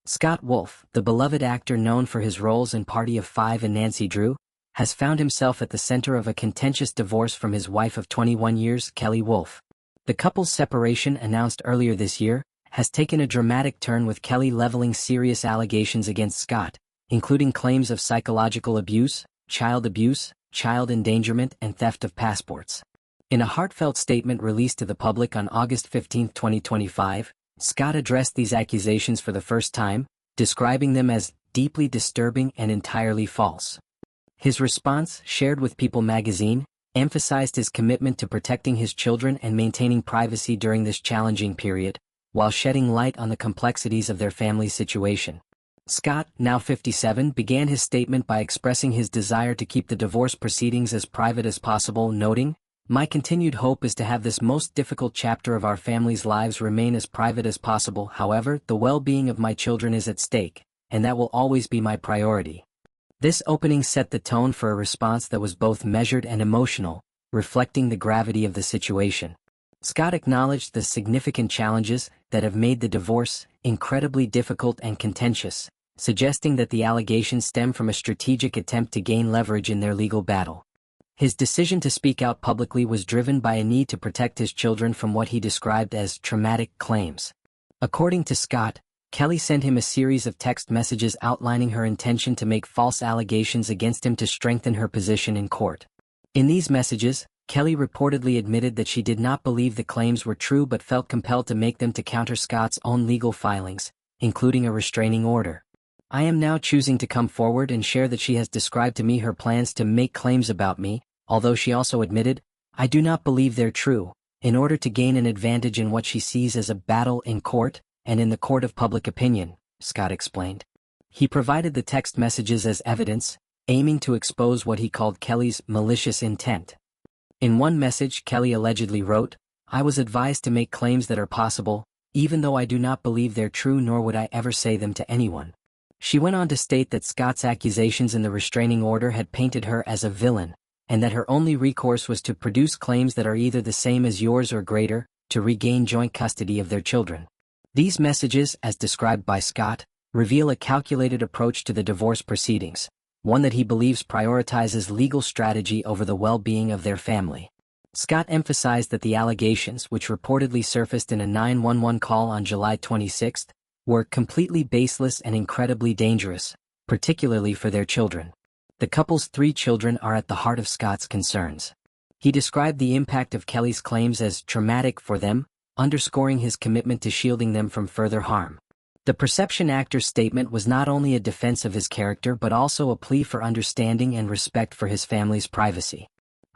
Scott Wolf, the beloved actor known for his roles in Party of Five and Nancy Drew, has found himself at the center of a contentious divorce from his wife of 21 years, Kelley Wolf. The couple's separation, announced earlier this year, has taken a dramatic turn, with Kelley leveling serious allegations against Scott, including claims of psychological abuse, child endangerment, and theft of passports. In a heartfelt statement released to the public on August 15, 2025, Scott addressed these accusations for the first time, describing them as deeply disturbing and entirely false. His response, shared with People magazine, emphasized his commitment to protecting his children and maintaining privacy during this challenging period, while shedding light on the complexities of their family's situation. Scott, now 57, began his statement by expressing his desire to keep the divorce proceedings as private as possible, noting, "My continued hope is to have this most difficult chapter of our family's lives remain as private as possible. However, the well-being of my children is at stake, and that will always be my priority." This opening set the tone for a response that was both measured and emotional, reflecting the gravity of the situation. Scott acknowledged the significant challenges that have made the divorce incredibly difficult and contentious, suggesting that the allegations stem from a strategic attempt to gain leverage in their legal battle. His decision to speak out publicly was driven by a need to protect his children from what he described as traumatic claims. According to Scott, Kelley sent him a series of text messages outlining her intention to make false allegations against him to strengthen her position in court. In these messages, Kelley reportedly admitted that she did not believe the claims were true but felt compelled to make them to counter Scott's own legal filings, including a restraining order. "I am now choosing to come forward and share that she has described to me her plans to make claims about me, although she also admitted, I do not believe they're true, in order to gain an advantage in what she sees as a battle in court and in the court of public opinion," Scott explained. He provided the text messages as evidence, aiming to expose what he called Kelley's malicious intent. In one message, Kelley allegedly wrote, "I was advised to make claims that are possible, even though I do not believe they're true, nor would I ever say them to anyone." She went on to state that Scott's accusations in the restraining order had painted her as a villain, and that her only recourse was to produce claims that are either the same as yours or greater, to regain joint custody of their children. These messages, as described by Scott, reveal a calculated approach to the divorce proceedings, one that he believes prioritizes legal strategy over the well-being of their family. Scott emphasized that the allegations, which reportedly surfaced in a 911 call on July 26, were completely baseless and incredibly dangerous, particularly for their children. The couple's 3 children are at the heart of Scott's concerns. He described the impact of Kelley's claims as traumatic for them, underscoring his commitment to shielding them from further harm. The Perception actor's statement was not only a defense of his character but also a plea for understanding and respect for his family's privacy.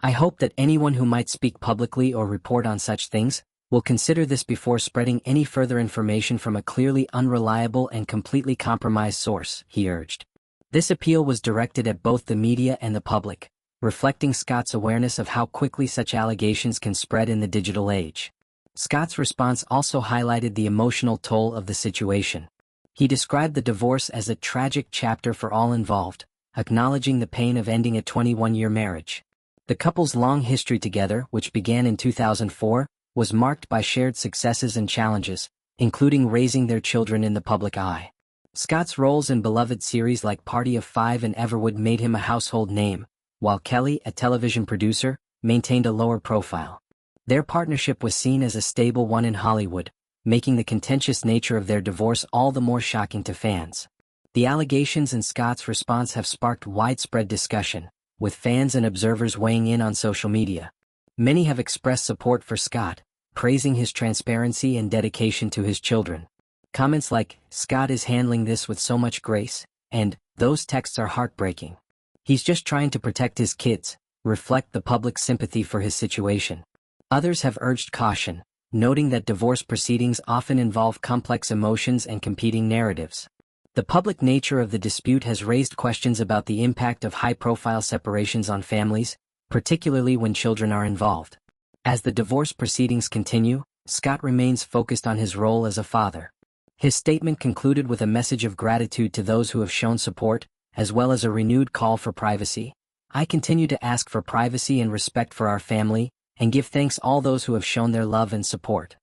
"I hope that anyone who might speak publicly or report on such things will consider this before spreading any further information from a clearly unreliable and completely compromised source," he urged. This appeal was directed at both the media and the public, reflecting Scott's awareness of how quickly such allegations can spread in the digital age. Scott's response also highlighted the emotional toll of the situation. He described the divorce as a tragic chapter for all involved, acknowledging the pain of ending a 21-year marriage. The couple's long history together, which began in 2004, was marked by shared successes and challenges, including raising their children in the public eye. Scott's roles in beloved series like Party of Five and Everwood made him a household name, while Kelley, a television producer, maintained a lower profile. Their partnership was seen as a stable one in Hollywood, making the contentious nature of their divorce all the more shocking to fans. The allegations and Scott's response have sparked widespread discussion, with fans and observers weighing in on social media. Many have expressed support for Scott, praising his transparency and dedication to his children. Comments like, "Scott is handling this with so much grace," and "Those texts are heartbreaking. He's just trying to protect his kids," reflect the public's sympathy for his situation. Others have urged caution, noting that divorce proceedings often involve complex emotions and competing narratives. The public nature of the dispute has raised questions about the impact of high-profile separations on families, particularly when children are involved. As the divorce proceedings continue, Scott remains focused on his role as a father. His statement concluded with a message of gratitude to those who have shown support, as well as a renewed call for privacy. "I continue to ask for privacy and respect for our family, and give thanks all those who have shown their love and support."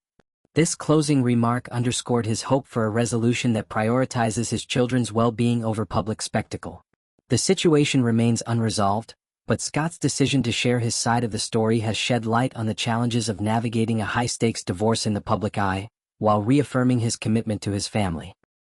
This closing remark underscored his hope for a resolution that prioritizes his children's well-being over public spectacle. The situation remains unresolved, but Scott's decision to share his side of the story has shed light on the challenges of navigating a high-stakes divorce in the public eye, while reaffirming his commitment to his family.